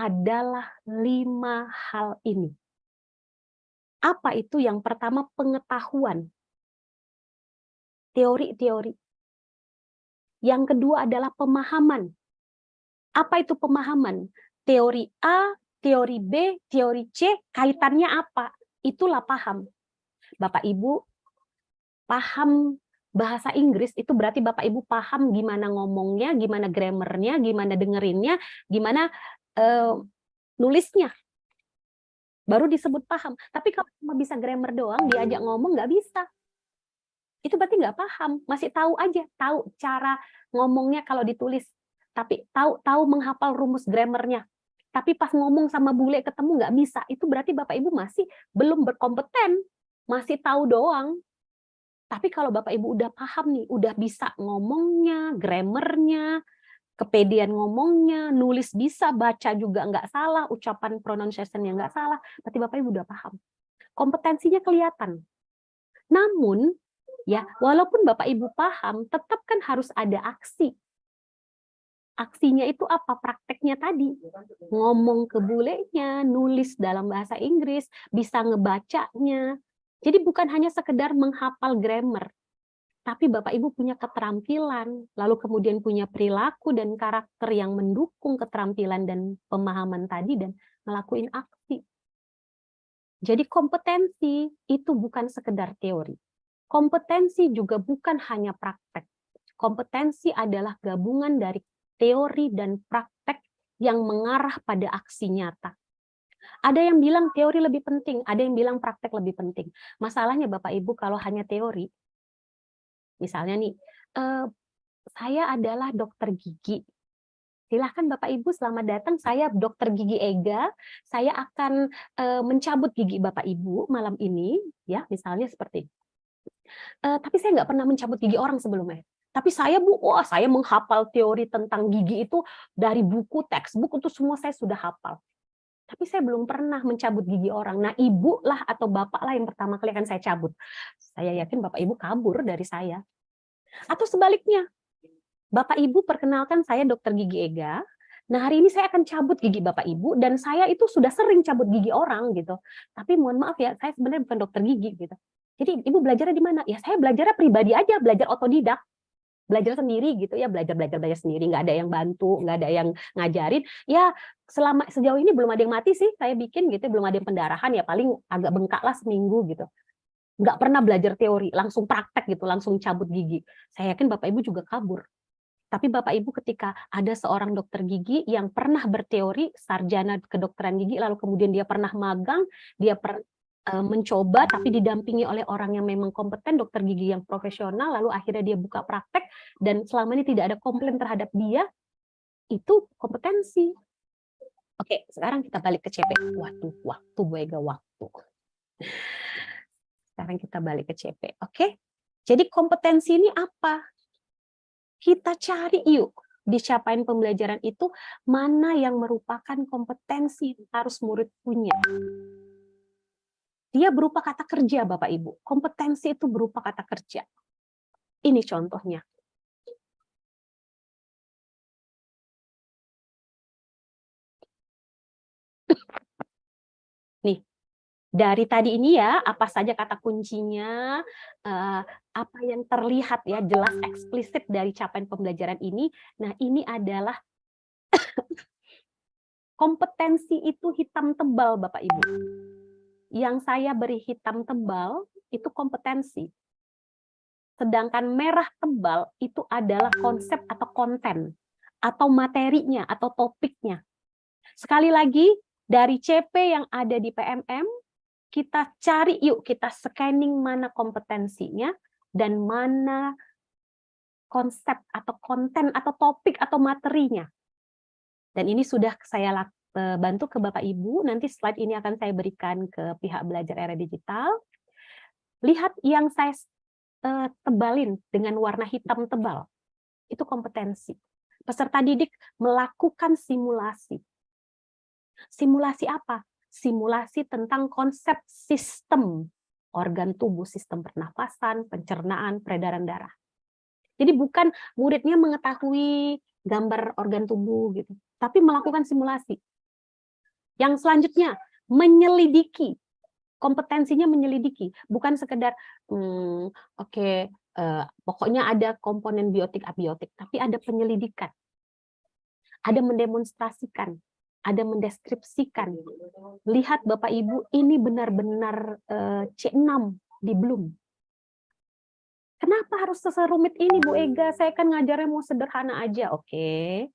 adalah 5 hal ini. Apa itu? Yang pertama, pengetahuan, teori-teori. Yang kedua adalah pemahaman. Apa itu pemahaman? Teori A, teori B, teori C, kaitannya apa? Itulah paham. Bapak Ibu paham bahasa Inggris, itu berarti Bapak Ibu paham gimana ngomongnya, gimana grammarnya, gimana dengerinnya, gimana nulisnya. Baru disebut paham. Tapi kalau cuma bisa grammar doang, diajak ngomong nggak bisa. Itu berarti nggak paham, masih tahu aja, tahu cara ngomongnya kalau ditulis, tapi tahu menghafal rumus grammarnya. Tapi pas ngomong sama bule ketemu nggak bisa, itu berarti Bapak Ibu masih belum berkompeten, masih tahu doang. Tapi kalau Bapak Ibu udah paham nih, udah bisa ngomongnya, grammarnya, kepedean ngomongnya, nulis bisa, baca juga nggak salah, ucapan pronunciation-nya nggak salah, berarti Bapak Ibu udah paham. Kompetensinya kelihatan. Namun, ya, walaupun Bapak Ibu paham, tetap kan harus ada aksi. Aksinya itu apa? Prakteknya tadi. Ngomong ke bulenya, nulis dalam bahasa Inggris, bisa ngebacanya. Jadi bukan hanya sekedar menghafal grammar, tapi Bapak Ibu punya keterampilan, lalu kemudian punya perilaku dan karakter yang mendukung keterampilan dan pemahaman tadi dan ngelakuin aksi. Jadi kompetensi itu bukan sekedar teori. Kompetensi juga bukan hanya praktek. Kompetensi adalah gabungan dari teori dan praktek yang mengarah pada aksi nyata. Ada yang bilang teori lebih penting, ada yang bilang praktek lebih penting. Masalahnya Bapak Ibu kalau hanya teori, misalnya nih, saya adalah dokter gigi. Silahkan Bapak Ibu, selamat datang, saya dokter gigi Ega, saya akan mencabut gigi Bapak Ibu malam ini, ya misalnya seperti itu. Tapi saya nggak pernah mencabut gigi orang sebelumnya. Tapi saya, Bu, wah saya menghafal teori tentang gigi itu dari buku, textbook, itu semua saya sudah hafal. Tapi saya belum pernah mencabut gigi orang. Nah, ibu lah atau bapak lah yang pertama kali akan saya cabut. Saya yakin Bapak Ibu kabur dari saya. Atau sebaliknya, Bapak Ibu perkenalkan saya dokter gigi Ega. Nah, hari ini saya akan cabut gigi Bapak Ibu, dan saya itu sudah sering cabut gigi orang gitu. Tapi mohon maaf ya, saya sebenarnya bukan dokter gigi gitu. Jadi Ibu belajarnya di mana? Ya saya belajarnya pribadi aja, belajar otodidak. Belajar sendiri gitu ya, belajar sendiri, nggak ada yang bantu, nggak ada yang ngajarin. Ya selama sejauh ini belum ada yang mati sih saya bikin gitu, belum ada yang pendarahan, ya paling agak bengkak lah seminggu gitu. Nggak pernah belajar teori, langsung praktek gitu, langsung cabut gigi. Saya yakin Bapak Ibu juga kabur. Tapi Bapak Ibu ketika ada seorang dokter gigi yang pernah berteori, sarjana kedokteran gigi, lalu kemudian dia pernah magang, dia mencoba tapi didampingi oleh orang yang memang kompeten, dokter gigi yang profesional, lalu akhirnya dia buka praktek dan selama ini tidak ada komplain terhadap dia, itu kompetensi. Oke, sekarang kita balik ke CP. Waktu Bu Ega, waktu. Sekarang kita balik ke CP. Oke, jadi kompetensi ini apa? Kita cari yuk di capaian pembelajaran itu mana yang merupakan kompetensi yang harus murid punya. Dia berupa kata kerja, Bapak Ibu. Kompetensi itu berupa kata kerja. Ini contohnya. Nih, dari tadi ini ya, apa saja kata kuncinya, apa yang terlihat ya, jelas eksplisit dari capaian pembelajaran ini. Nah, ini adalah kompetensi itu hitam tebal, Bapak Ibu. Yang saya beri hitam tebal itu kompetensi. Sedangkan merah tebal itu adalah konsep atau konten, atau materinya, atau topiknya. Sekali lagi, dari CP yang ada di PMM, kita cari yuk, kita scanning mana kompetensinya, dan mana konsep atau konten atau topik atau materinya. Dan ini sudah saya bantu ke Bapak Ibu, nanti slide ini akan saya berikan ke pihak Belajar Era Digital. Lihat yang saya tebalin dengan warna hitam tebal, itu kompetensi. Peserta didik melakukan simulasi. Simulasi apa? Simulasi tentang konsep sistem organ tubuh, sistem pernafasan, pencernaan, peredaran darah. Jadi bukan muridnya mengetahui gambar organ tubuh gitu, tapi melakukan simulasi. Yang selanjutnya, menyelidiki. Kompetensinya menyelidiki, bukan sekedar pokoknya ada komponen biotik abiotik, tapi ada penyelidikan, ada mendemonstrasikan, ada mendeskripsikan. Lihat Bapak Ibu, ini benar-benar C6 di Bloom. Kenapa harus serumit ini Bu Ega? Saya kan ngajarnya mau sederhana aja. Oke.